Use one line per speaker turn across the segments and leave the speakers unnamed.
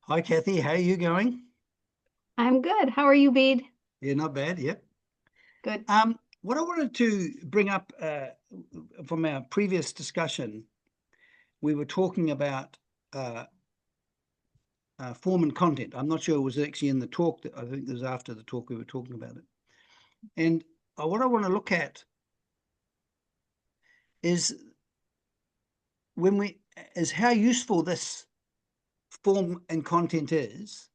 Hi, Kathy. How are you going?
I'm good. How are you, Bede?
Yeah, not bad. Yep.
Good.
What I wanted to bring up from our previous discussion, we were talking about uh, form and content. I'm not sure it was actually in the talk. That I think it was after the talk we were talking about it. And what I want to look at is when we is how useful this form and content is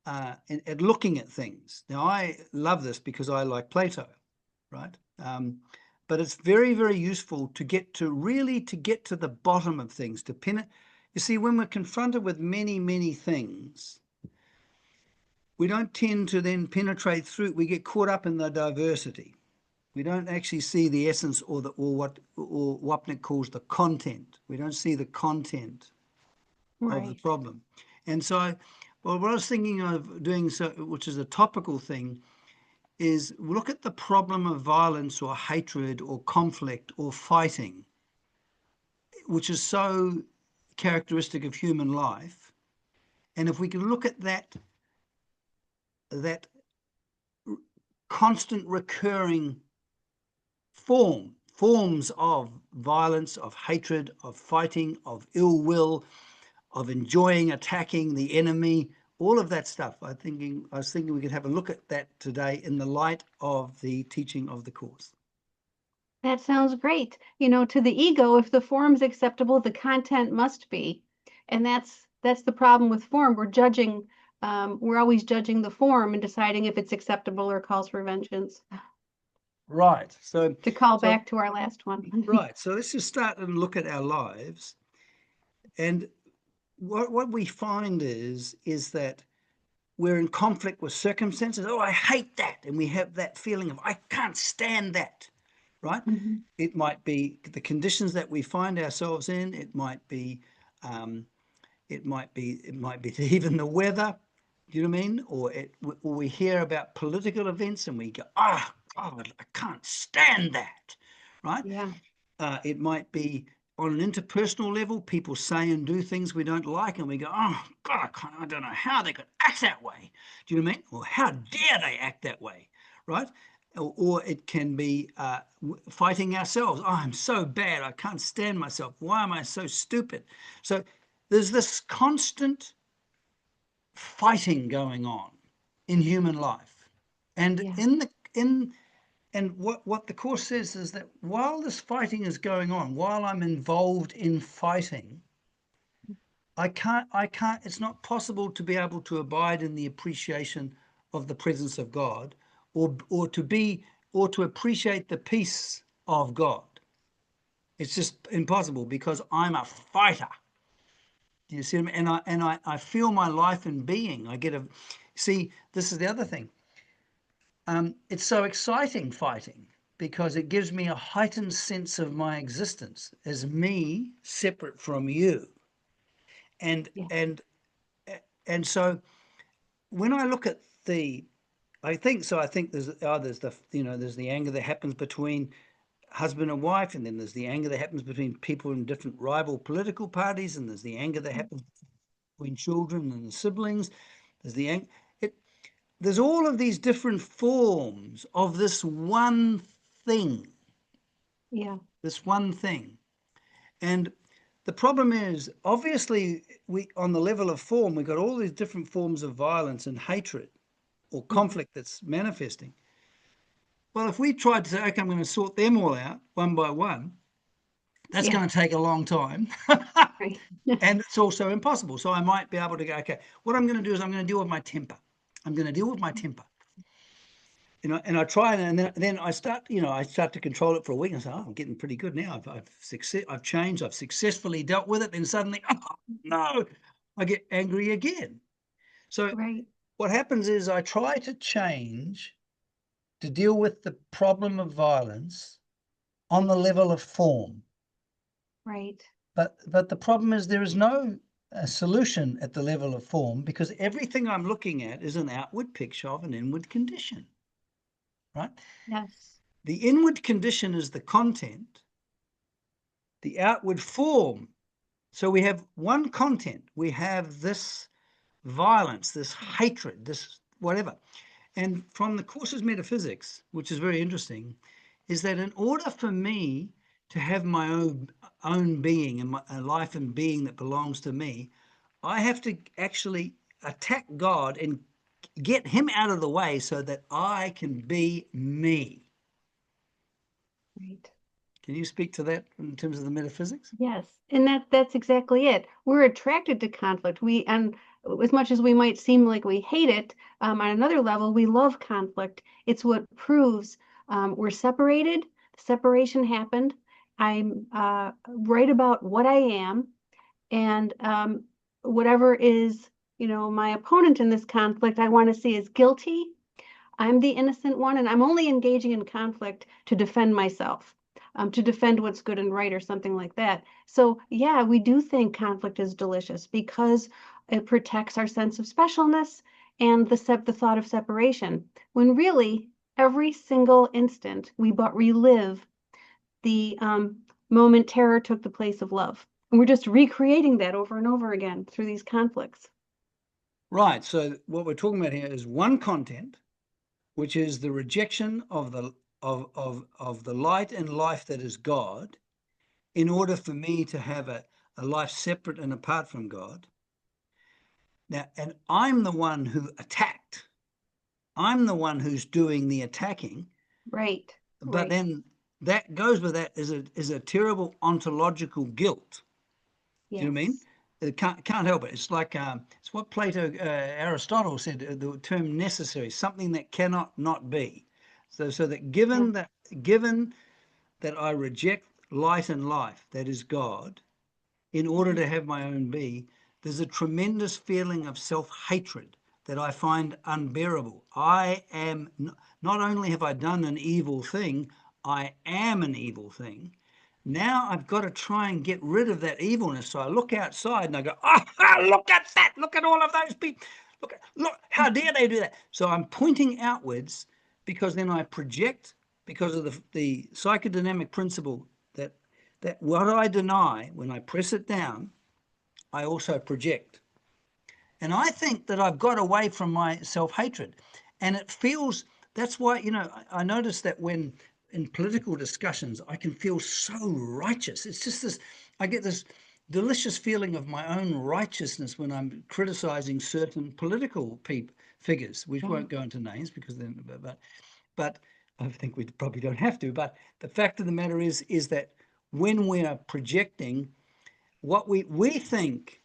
at looking at things. Now, I love this because I like Plato, right? But it's very, very useful to get to the bottom of things, to pin it. You see, when we're confronted with many, many things, we don't tend to then penetrate through. We get caught up in the diversity. We don't actually see the essence or what Wapnick calls the content. We don't see the content of the
Right.
problem. And so, well, what I was thinking of doing, so which is a topical thing, is look at the problem of violence or hatred or conflict or fighting, which is so characteristic of human life. And if we can look at that constant recurring forms of violence, of hatred, of fighting, of ill will, of enjoying attacking the enemy, all of that stuff. I was thinking we could have a look at that today in the light of the teaching of the course.
That sounds great. To the ego, if the form's acceptable, the content must be. And that's the problem with form. We're always judging the form and deciding if it's acceptable or calls for vengeance.
Right. So,
To call
so
back to our last one.
right. So let's just start and look at our lives. And what we find is that we're in conflict with circumstances. Oh, I hate that. And we have that feeling of I can't stand that. Right?
Mhm.
It might be the conditions that we find ourselves in. Um, it might be even the weather. Do you know what I mean? Or we hear about political events and we go, ah, oh, God, I can't stand that. Right?
Yeah.
It might be on an interpersonal level, people say and do things we don't like, and we go, oh, God, I don't know how they could act that way. Do you know what I mean? Or how dare they act that way, right? Or it can be fighting ourselves. Oh, I'm so bad. I can't stand myself. Why am I so stupid? So there's this constant fighting going on in human life. And
Yeah.
what the course says is that while this fighting is going on, while I'm involved in fighting, it's not possible to be able to abide in the appreciation of the presence of God or to appreciate the peace of God. It's just impossible because I'm a fighter. Do you see what I mean? I feel my life and being. See, this is the other thing. It's so exciting fighting because it gives me a heightened sense of my existence as me separate from you. And
Yeah.
and and so when I look at I think there's there's the anger that happens between husband and wife, and then there's the anger that happens between people in different rival political parties, and there's the anger that happens between children and the siblings. There's the anger. There's all of these different forms of
Yeah.
this one thing. And the problem is, obviously, we on the level of form, we've got all these different forms of violence and hatred or
Mhm.
conflict that's manifesting. Well, if we tried to say, okay, I'm going to sort them all out one by one, that's
Yeah.
going to take a long time.
Right.
And it's also impossible. So I might be able to go, okay, what I'm going to do is I'm going to deal with my temper. I'm going to deal with my temper. And I try then I start to control it for a week and say, oh, I'm getting pretty good now. I've changed, I've successfully dealt with it. Then suddenly, oh no, I get angry again. So
Right.
what happens is I try to change to deal with the problem of violence on the level of form.
Right.
But the problem is there is no solution at the level of form because everything I'm looking at is an outward picture of an inward condition, right?
Yes.
The inward condition is the content, the outward form. So we have one content. We have this violence, this hatred, this whatever. And from the Course's metaphysics, which is very interesting, is that in order for me to have my own being and a life and being that belongs to me, I have to actually attack God and get him out of the way so that I can be me.
Right.
Can you speak to that in terms of the metaphysics?
Yes, and that's exactly it. We're attracted to conflict. And as much as we might seem like we hate it, on another level, we love conflict. It's what proves we're separated. Separation happened. I'm right about what I am, and whatever is, my opponent in this conflict, I want to see as guilty. I'm the innocent one, and I'm only engaging in conflict to defend myself, to defend what's good and right, or something like that. So, yeah, we do think conflict is delicious because it protects our sense of specialness and the thought of separation. When really, every single instant, we but relive the moment terror took the place of love. And we're just recreating that over and over again through these conflicts.
Right. So what we're talking about here is one content, which is the rejection of the light and life that is God, in order for me to have a life separate and apart from God. Now, and I'm the one who attacked. I'm the one who's doing the attacking.
Right,
But
right.
then that goes with that is a terrible ontological guilt. Do you know what I mean?
Yes.
It can't help it. It's like it's what Plato, Aristotle said. The term necessary, something that cannot not be. So that
Yeah.
given that I reject light and life, that is God, in order
Mhm.
to have my own be, there's a tremendous feeling of self-hatred that I find unbearable. I am not only have I done an evil thing, I am an evil thing. Now I've got to try and get rid of that evilness. So I look outside and I go, oh, look at that. Look at all of those people. Look, how dare they do that? So I'm pointing outwards because then I project, because of the psychodynamic principle that what I deny, when I press it down, I also project. And I think that I've got away from my self hatred. And it feels, that's why, I notice that when in political discussions, I can feel so righteous. It's just this, I get this delicious feeling of my own righteousness when I'm criticizing certain political figures, which
Yeah.
won't go into names because then, but I think we probably don't have to. But the fact of the matter is that when we are projecting what we think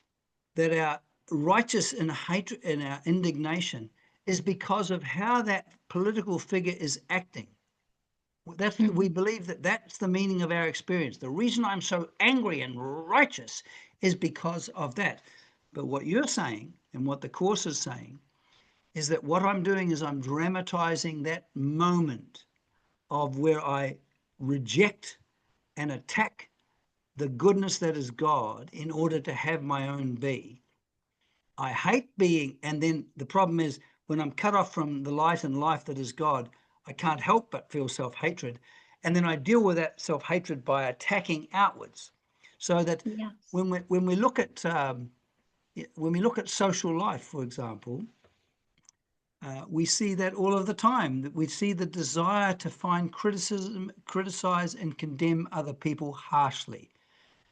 that our righteous and hatred and our indignation is because of how that political figure is acting. We
Mhm.
believe that that's the meaning of our experience. The reason I'm so angry and righteous is because of that. But what you're saying and what the Course is saying is that what I'm doing is I'm dramatizing that moment of where I reject and attack the goodness that is God in order to have my own be. I hate being, and then the problem is when I'm cut off from the light and life that is God, I can't help but feel self hatred. And then I deal with that self hatred by attacking outwards. So that
Yes.
when we look at social life, for example, we see that all of the time. That we see the desire to find criticism, criticize, and condemn other people harshly,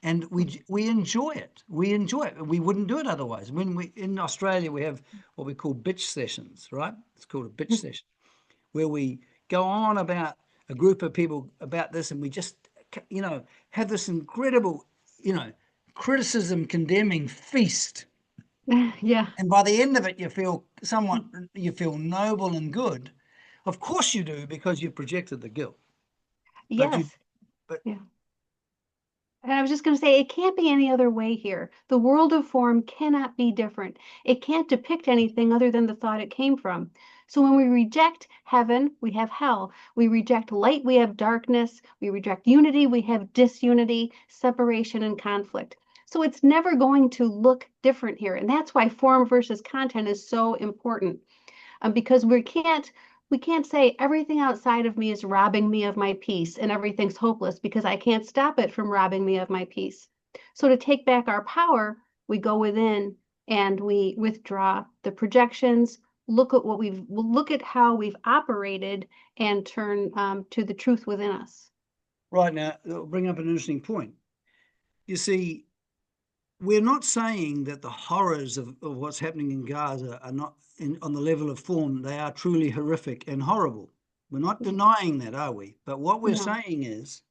and we enjoy it. We enjoy it. We wouldn't do it otherwise. When we in Australia, we have what we call bitch sessions, right? It's called a bitch session, where we go on about a group of people about this, and we just have this incredible criticism condemning feast.
Yeah.
And by the end of it, you feel noble and good. Of course you do, because you've projected the guilt. But you
Yes.
but
Yeah. And I was just going to say, it can't be any other way here. The world of form cannot be different. It can't depict anything other than the thought it came from. So when we reject heaven, we have hell. We reject light, we have darkness. We reject unity, we have disunity, separation, and conflict. So it's never going to look different here. And that's why form versus content is so important, because we can't say everything outside of me is robbing me of my peace and everything's hopeless because I can't stop it from robbing me of my peace. So to take back our power, we go within and we withdraw the projections, look at how we've operated, and turn to the truth within us.
Right, now, it'll bring up an interesting point. You see, we're not saying that the horrors of what's happening in Gaza are not on the level of form. They are truly horrific and horrible. We're not denying that, are we? But what we're saying is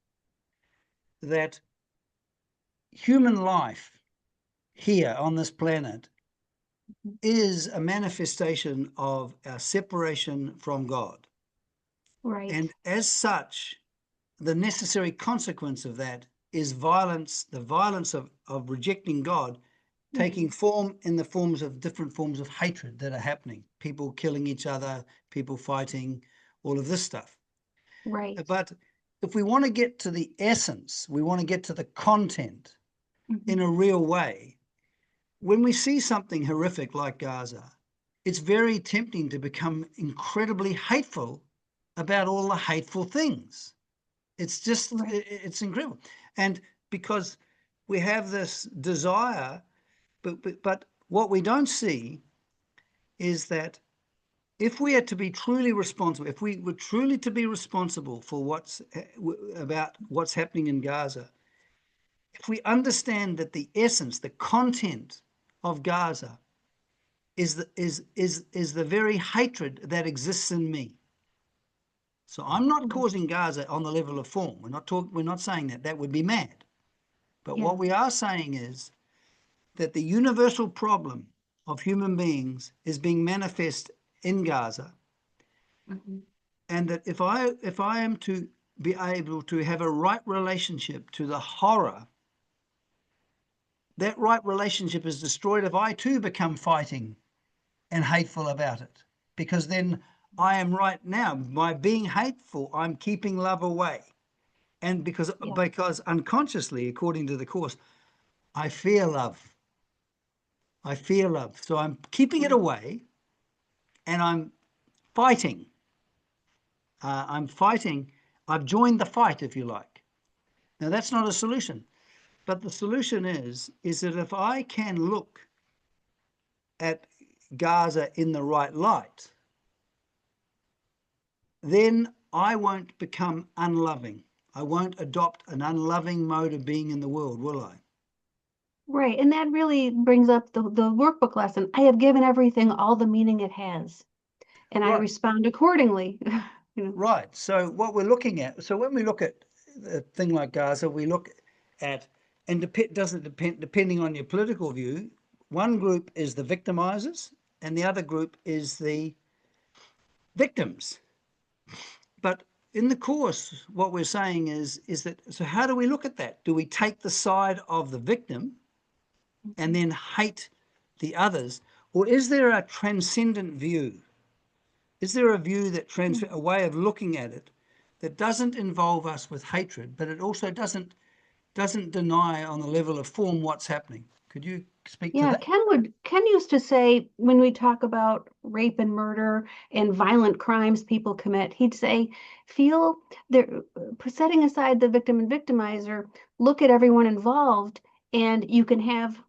that human life here on this planet is a manifestation of our separation from God.
Right.
And as such, the necessary consequence of that is violence, the violence of rejecting God, taking form in the forms of different forms of hatred that are happening. People killing each other, people fighting, all of this stuff.
Right.
But if we want to get to the essence, we want to get to the content in a real way, when we see something horrific like Gaza, it's very tempting to become incredibly hateful about all the hateful things. It's just, it's incredible. And because we have this desire, but what we don't see is that if we are to be truly responsible, if we were truly to be responsible for what's happening in Gaza, if we understand that the essence, the content of Gaza is the very hatred that exists in me. So I'm not causing Gaza on the level of form. We're not saying that. That would be mad. But what we are saying is that the universal problem of human beings is being manifest in Gaza, and that if I am to be able to have a right relationship to the horror, that right relationship is destroyed if I too become fighting and hateful about it, because then I am right now, by being hateful, I'm keeping love away. And because unconsciously, according to the Course, I fear love. I fear love. So I'm keeping it away, and I'm fighting. I'm fighting. I've joined the fight, if you like. Now, that's not a solution. But the solution is that if I can look at Gaza in the right light, then I won't become unloving. I won't adopt an unloving mode of being in the world, will I?
Right. And that really brings up the workbook lesson. I have given everything all the meaning it has, and I
Right.
respond accordingly.
Right. So what we're looking at, so when we look at a thing like Gaza, we look at, and doesn't depend, depending on your political view, one group is the victimizers and the other group is the victims. But in the Course, what we're saying is that, so how do we look at that? Do we take the side of the victim and then hate the others? Or is there a transcendent view? Is there a view that a way of looking at it that doesn't involve us with hatred, but it also doesn't deny on the level of form what's happening? Could you speak to
Yeah,
that?
Ken used to say when we talk about rape and murder and violent crimes people commit, he'd say, feel there, setting aside the victim and victimizer, look at everyone involved, and you can have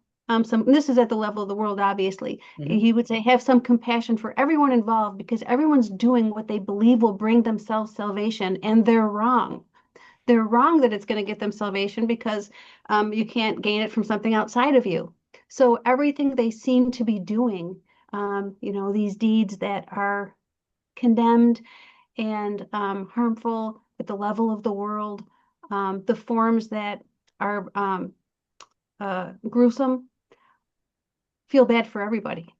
some, this is at the level of the world, obviously. He would say, have some compassion for everyone involved because everyone's doing what they believe will bring themselves salvation, and they're wrong. They're wrong that it's going to get them salvation because you can't gain it from something outside of you. So everything they seem to be doing, these deeds that are condemned and harmful at the level of the world, the forms that are gruesome, feel bad for everybody.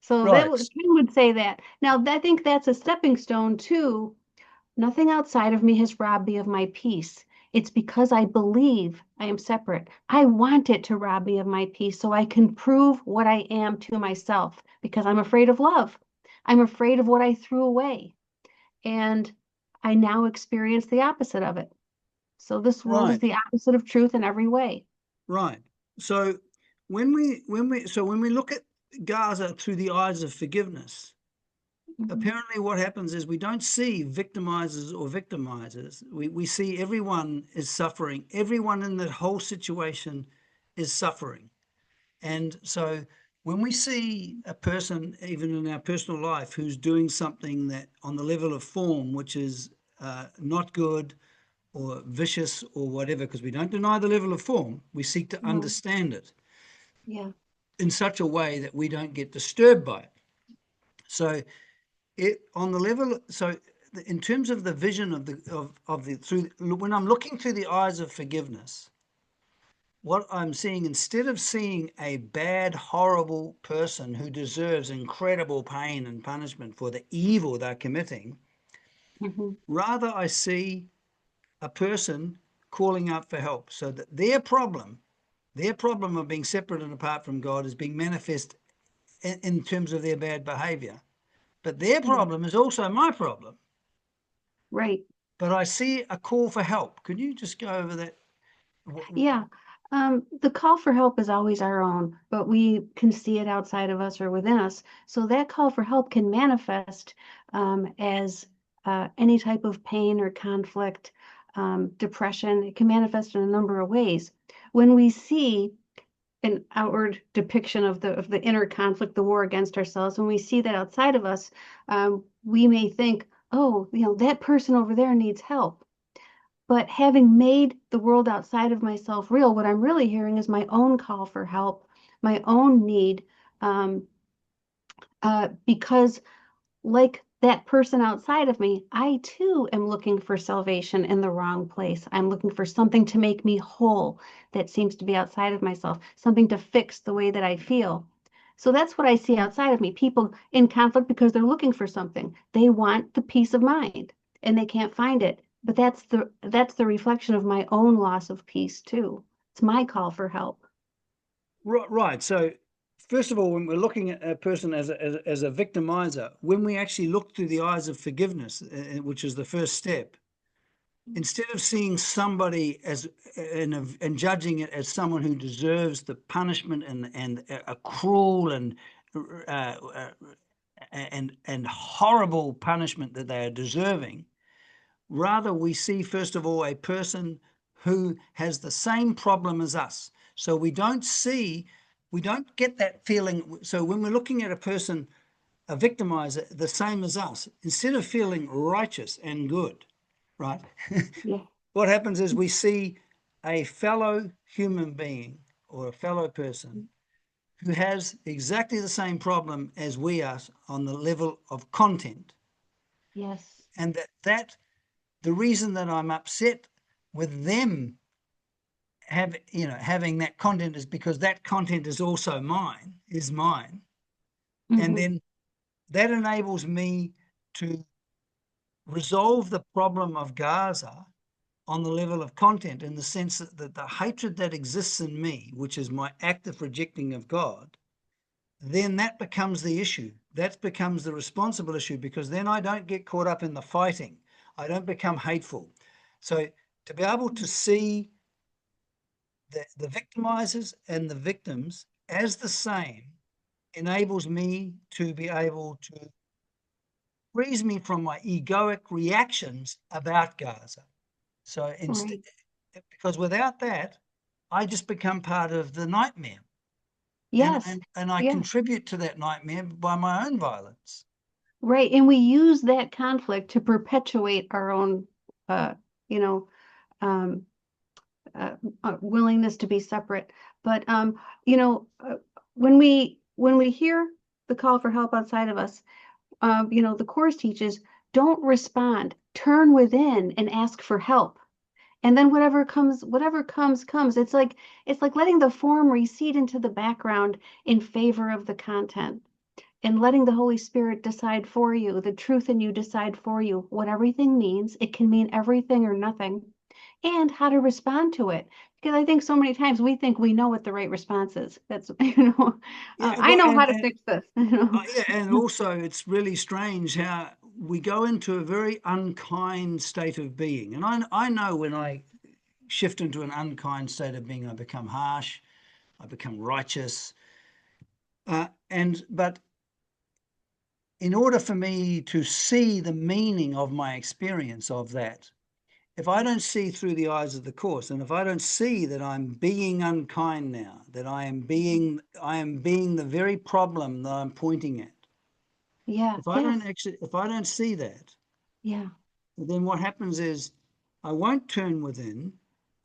So
Right,
Ken would say that. Now, I think that's a stepping stone to nothing outside of me has robbed me of my peace. It's because I believe I am separate. I want it to rob me of my peace so I can prove what I am to myself because I'm afraid of love. I'm afraid of what I threw away. And I now experience the opposite of it. So this world is
right,
the opposite of truth in every way.
right. So when we look at Gaza through the eyes of forgiveness, apparently what happens is we don't see victimizers or victimizers. We see everyone is suffering. Everyone in that whole situation is suffering. And so when we see a person, even in our personal life, who's doing something that on the level of form, which is not good or vicious or whatever, because we don't deny the level of form, we seek to
No.
understand it
Yeah.
in such a way that we don't get disturbed by it. So on the level, so in terms of the vision of the through, when I'm looking through the eyes of forgiveness, what I'm seeing, instead of seeing a bad, horrible person who deserves incredible pain and punishment for the evil they're committing, rather I see a person calling out for help, so that their problem of being separate and apart from God is being manifest in terms of their bad behavior. But their
Yeah.
problem is also my problem.
Right.
But I see a call for help. Could you just go over that?
Yeah. The call for help is always our own, but we can see it outside of us or within us. So that call for help can manifest as any type of pain or conflict, depression. It can manifest in a number of ways. When we see an outward depiction of the inner conflict, the war against ourselves, when we see that outside of us, we may think, oh, that person over there needs help. But having made the world outside of myself real, what I'm really hearing is my own call for help, my own need, because like that person outside of me, I too am looking for salvation in the wrong place. I'm looking for something to make me whole that seems to be outside of myself, something to fix the way that I feel. So that's what I see outside of me. People in conflict because they're looking for something. They want the peace of mind and they can't find it. But that's the reflection of my own loss of peace too. It's my call for help.
Right. So, first of all, when we're looking at a person as a victimizer, when we actually look through the eyes of forgiveness, which is the first step, instead of seeing somebody as and judging it as someone who deserves the punishment and a cruel uh, uh, and horrible punishment that they are deserving, rather we see first of all a person who has the same problem as us. So we don't get that feeling. So when we're looking at a person, a victimizer, the same as us, instead of feeling righteous and good, right?
Yeah.
What happens is we see a fellow human being or a fellow person who has exactly the same problem as we are on the level of content.
Yes.
And that the reason that I'm upset with them having that content is because that content is also mine. And
Hmm.
then that enables me to resolve the problem of Gaza on the level of content, in the sense that the hatred that exists in me, which is my active rejecting of God, then that becomes the issue. That becomes the responsible issue, because then I don't get caught up in the fighting. I don't become hateful. So to be able to see the victimizers and the victims as the same enables me to be able to frees me from my egoic reactions about Gaza. So instead,
Right.
because without that, I just become part of the nightmare, and
Yes.
and I
Yeah.
contribute to that nightmare by my own violence.
Right. And we use that conflict to perpetuate our own, uh, you know, um, willingness to be separate. But you know, when we hear the call for help outside of us, the Course teaches, don't respond, turn within and ask for help. And then whatever comes. It's like letting the form recede into the background in favor of the content, and letting the Holy Spirit decide for you, the truth in you decide for you what everything means. It can mean everything or nothing, and how to respond to it. Because I think so many times we think we know what the right response is. That's,
Yeah,
I
well,
know how to
and
fix this.
yeah, and also it's really strange how we go into a very unkind state of being. And I know when I shift into an unkind state of being, I become harsh, I become righteous, but in order for me to see the meaning of my experience of that, if I don't see through the eyes of the Course, and if I don't see that I'm being unkind now, that I am being the very problem that I'm pointing at.
Yeah,
If I
yes,
don't see that,
yeah.
then what happens is I won't turn within,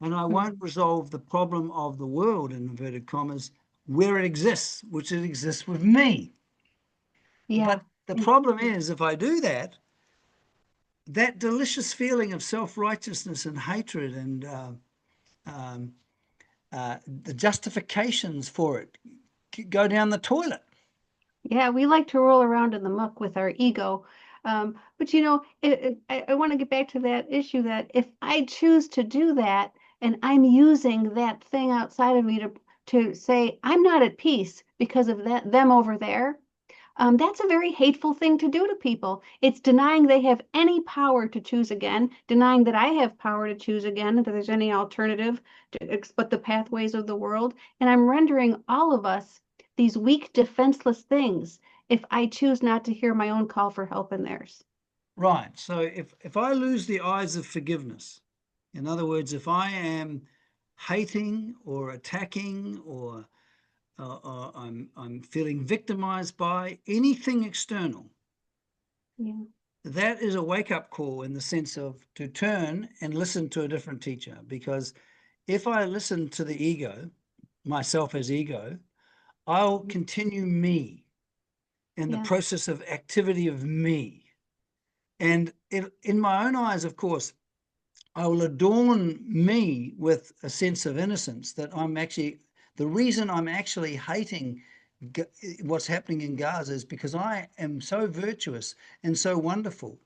and I won't
Mhm.
resolve the problem of the world, in inverted commas, where it exists, which it exists with me.
Yeah.
But the
And
problem is, if I do that, that delicious feeling of self-righteousness and hatred and um, the justifications for it go down the toilet.
yeah, we like to roll around in the muck with our ego. But I want to get back to that issue that if I choose to do that and I'm using that thing outside of me to say I'm not at peace because of that them over there, that's a very hateful thing to do to people. It's denying they have any power to choose again, denying that I have power to choose again, that there's any alternative but the pathways of the world. And I'm rendering all of us these weak, defenseless things if I choose not to hear my own call for help in theirs.
Right. So if I lose the eyes of forgiveness, in other words, if I am hating or attacking or I'm feeling victimized by anything external,
Yeah.
that is a wake-up call in the sense of to turn and listen to a different teacher. Because if I listen to the ego, myself as ego, I'll continue me in the
Yeah.
process of activity of me. And in my own eyes, of course, I will adorn me with a sense of innocence that I'm actually, the reason I'm actually hating what's happening in Gaza is because I am so virtuous and so wonderful.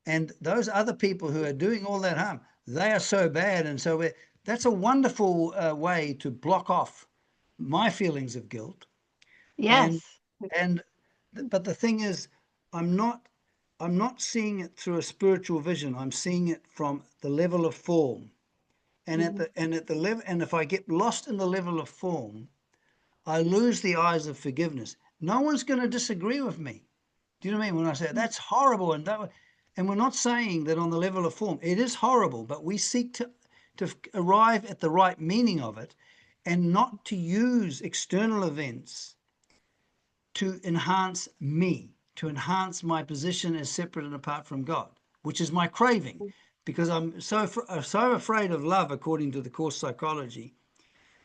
And those other people who are doing all that harm, they are so bad. And so that's a wonderful way to block off my feelings of guilt. And
Yes.
and but the thing is, I'm not I'm not seeing it through a spiritual vision. I'm seeing it from the level of form.
Mhm.
At the level, and if I get lost in the level of form, I lose the eyes of forgiveness. No one's going to disagree with me. Do you know what I mean? When I say that's horrible, and we're not saying that on the level of form, it is horrible, but we seek to arrive at the right meaning of it, and not to use external events to enhance me, to enhance my position as separate and apart from God, which is my craving, because I'm so afraid of love, according to the Course psychology,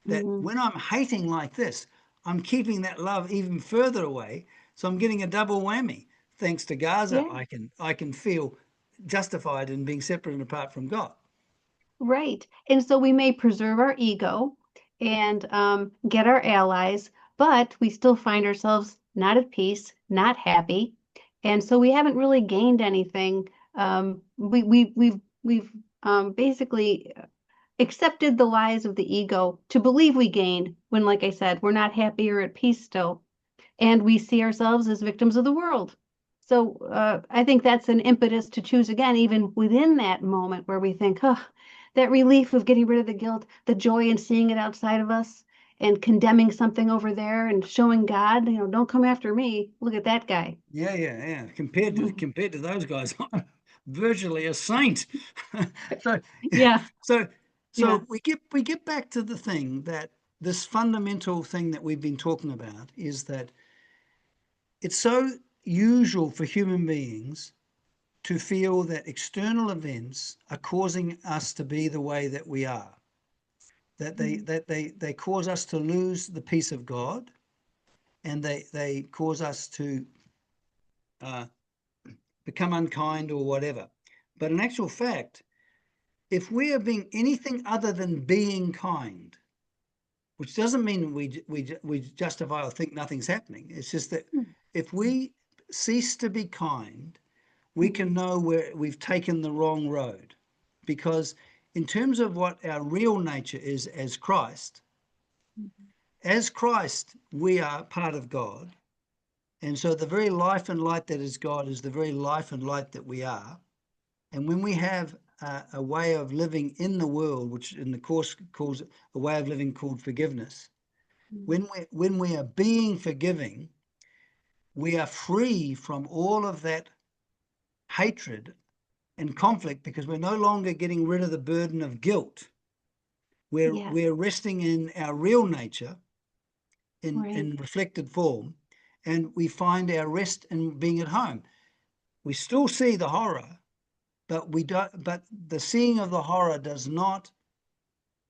that
Mhm.
when I'm hating like this, I'm keeping that love even further away. So I'm getting a double whammy. Thanks to Gaza,
Yeah.
I can feel justified in being separate and apart from God.
Right. And so we may preserve our ego and get our allies, but we still find ourselves not at peace, not happy. And so we haven't really gained anything. We've basically accepted the lies of the ego to believe we gained when, like I said, we're not happy or at peace still, and we see ourselves as victims of the world. So I think that's an impetus to choose again, even within that moment where we think, oh, that relief of getting rid of the guilt, the joy in seeing it outside of us and condemning something over there and showing God, don't come after me. Look at that guy.
Yeah, yeah, yeah. Compared to those guys, I'm virtually a saint. so,
Yeah,
so,
yeah.
so we get back to the thing that this fundamental thing that we've been talking about is that it's so usual for human beings to feel that external events are causing us to be the way that we are, that they cause us to lose the peace of God, and they cause us to uh, become unkind or whatever. But in actual fact, if we are being anything other than being kind, which doesn't mean we justify or think nothing's happening, it's just that if we cease to be kind, we can know where we've taken the wrong road. Because in terms of what our real nature is as Christ, we are part of God. And so the very life and light that is God is the very life and light that we are. And when we have a way of living in the world, which in the Course calls a way of living called forgiveness, when we are being forgiving, we are free from all of that hatred and conflict because we're no longer getting rid of the burden of guilt. We're resting in our real nature in reflected form, and we find our rest in being at home. We still see the horror, but the seeing of the horror does not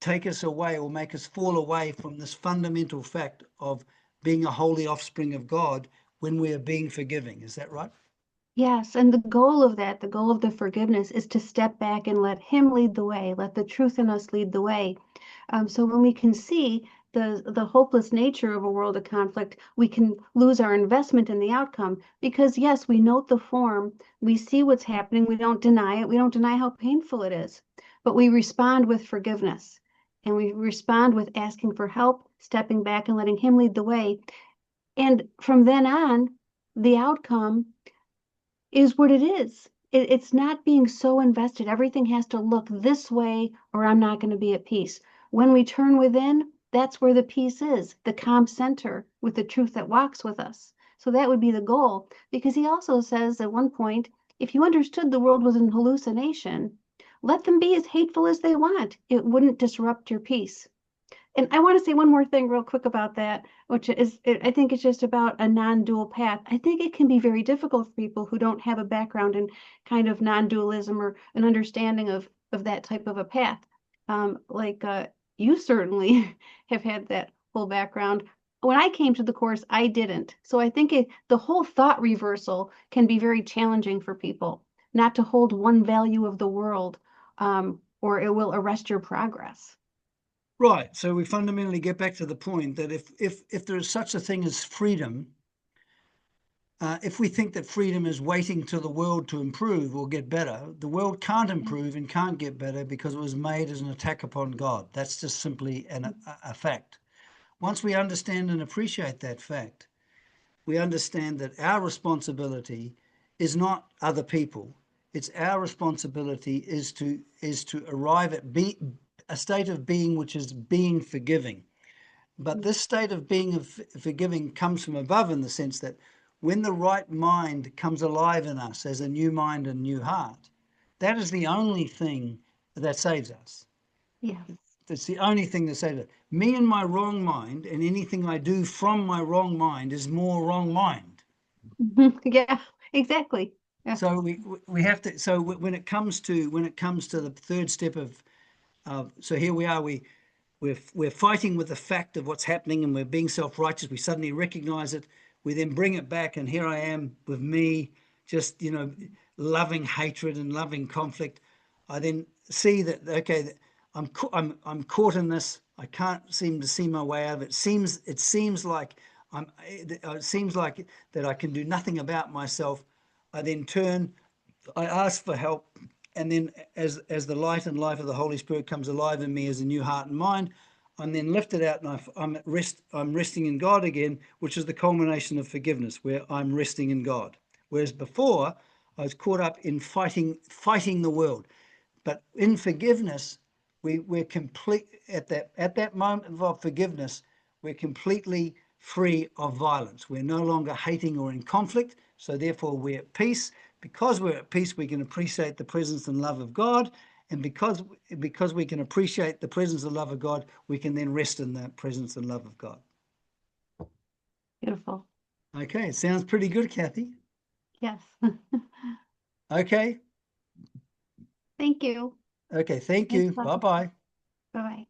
take us away or make us fall away from this fundamental fact of being a holy offspring of God when we are being forgiving. Is that right?
Yes, and the goal of that, the goal of the forgiveness, is to step back and let Him lead the way, let the truth in us lead the way. So when we can see the hopeless nature of a world of conflict, we can lose our investment in the outcome because, yes, we note the form, we see what's happening, we don't deny it, we don't deny how painful it is, but we respond with forgiveness and we respond with asking for help, stepping back and letting Him lead the way. And from then on, the outcome is what it is. It's not being so invested. Everything has to look this way or I'm not going to be at peace. When we turn within, that's where the peace is, the calm center with the truth that walks with us. So that would be the goal. Because he also says at one point, if you understood the world was an hallucination, let them be as hateful as they want. It wouldn't disrupt your peace. And I want to say one more thing real quick about that, which is, I think it's just about a non-dual path. I think it can be very difficult for people who don't have a background in kind of non-dualism or an understanding of that type of a path. You certainly have had that full background. When I came to the course, I didn't. So I think the whole thought reversal can be very challenging for people, not to hold one value of the world, or it will arrest your progress.
Right. So we fundamentally get back to the point that if there is such a thing as freedom, if we think that freedom is waiting till the world to improve or get better, the world can't improve and can't get better because it was made as an attack upon God. That's just simply a fact. Once we understand and appreciate that fact, we understand that our responsibility is not other people. It's our responsibility is to arrive at a state of being which is being forgiving. But this state of being of forgiving comes from above in the sense that when the right mind comes alive in us as a new mind and new heart, that is the only thing that saves us.
Yeah.
That's the only thing that saves us. Me and my wrong mind, and anything I do from my wrong mind is more wrong mind.
Yeah, exactly. Yeah.
So we have to. So when it comes to the third step of so here we are. We're fighting with the fact of what's happening and we're being self-righteous. We suddenly recognize it. We then bring it back, and here I am with me, just loving hatred and loving conflict. I then see that okay, I'm caught in this. I can't seem to see my way out of it. It seems like it seems like that I can do nothing about myself. I then turn, I ask for help, and then as the light and life of the Holy Spirit comes alive in me as a new heart and mind, I'm then lifted out and I'm at rest. I'm resting in God again, which is the culmination of forgiveness, where I'm resting in God. Whereas before, I was caught up in fighting the world. But in forgiveness, we're complete at that moment of forgiveness. We're completely free of violence. We're no longer hating or in conflict. So therefore, we're at peace. Because we're at peace, we can appreciate the presence and love of God. And because we can appreciate the presence and love of God, we can then rest in the presence and love of God.
Beautiful.
Okay, it sounds pretty good, Cathy.
Yes.
Okay.
Thank you.
Okay, thank
Thanks
you.
a lot.
Bye-bye.
Bye-bye.